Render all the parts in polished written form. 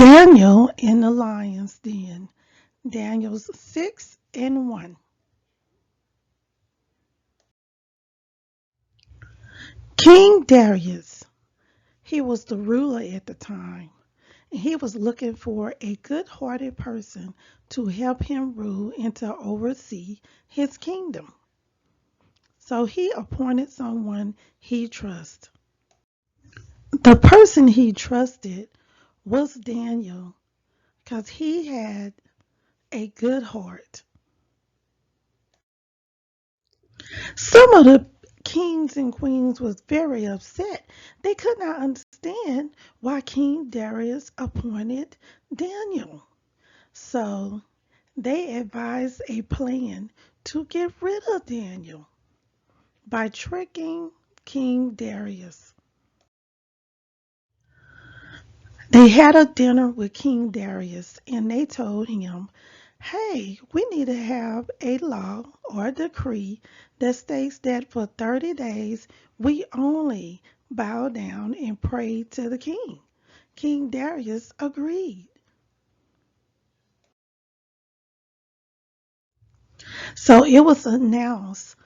Daniel in the lion's den. Daniel's 6:1. King Darius, he was the ruler at the time, and he was looking for a good-hearted person to help him rule and to oversee his kingdom. So he appointed someone he trusted. The person he trusted was Daniel because he had a good heart. Some of the kings and queens was very upset. They could not understand why King Darius appointed Daniel. So they advised a plan to get rid of Daniel by tricking King Darius. They had a dinner with King Darius and they told him, hey, we need to have a law or decree that states that for 30 days we only bow down and pray to the king. King Darius agreed. So it was announced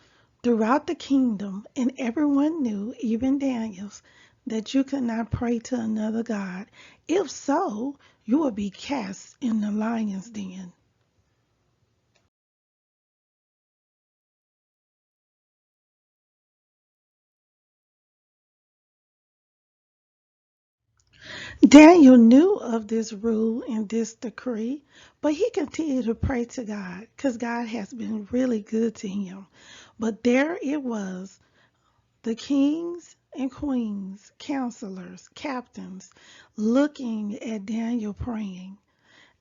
throughout the kingdom, and everyone knew, even Daniel's, that you could not pray to another God. If so, you would be cast in the lion's den. Daniel knew of this rule and this decree, but he continued to pray to God because God has been really good to him. But there it was, the kings and queens, counselors, captains, looking at Daniel praying,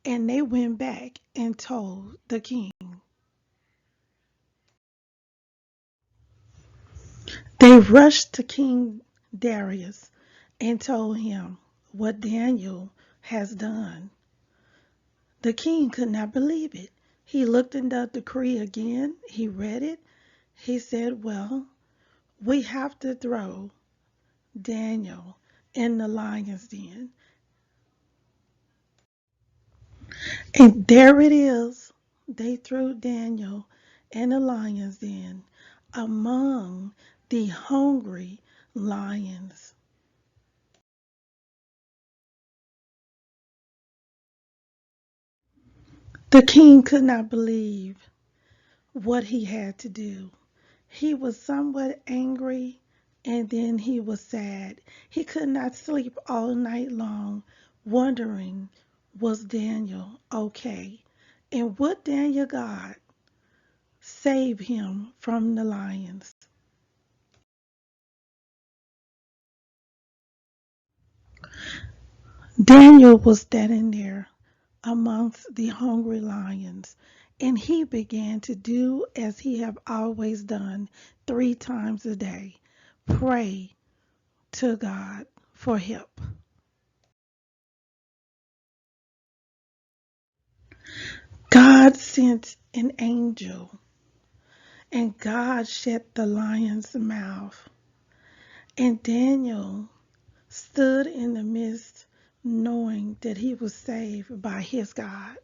and they went back and told the king. They rushed to King Darius and told him what Daniel has done. The king could not believe it. He looked in the decree again. He read it. He said, well, we have to throw Daniel in the lion's den. And there it is. They threw Daniel in the lion's den among the hungry lions. The king could not believe what he had to do. He was somewhat angry and then he was sad. He could not sleep all night long, wondering, was Daniel okay? And would Daniel God save him from the lions? Daniel was standing there amongst the hungry lions, and he began to do as he have always done 3 times a day, pray to God for help. God sent an angel, and God shut the lion's mouth, and Daniel stood in the midst knowing that he was saved by his God.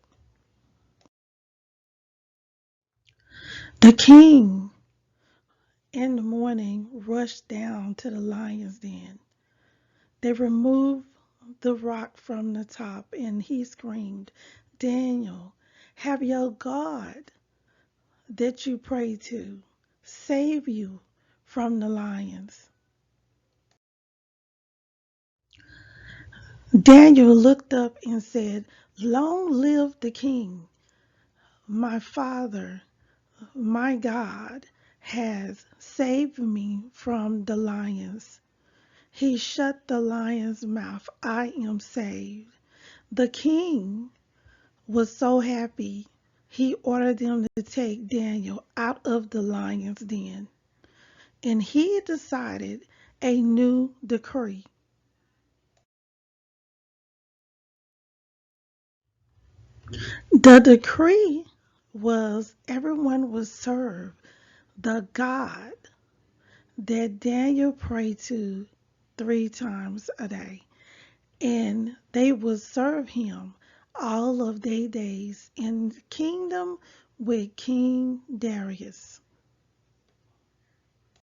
The king in the morning rushed down to the lion's den. They removed the rock from the top, and he screamed, Daniel, have your God that you pray to save you from the lions. Daniel looked up and said, long live the king. My father, my God, has saved me from the lions. He shut the lion's mouth. I am saved. The king was so happy, he ordered them to take Daniel out of the lion's den. And he decided a new decree. The decree was everyone would serve the God that Daniel prayed to 3 times a day. and they will serve him all of their days in the kingdom with King Darius.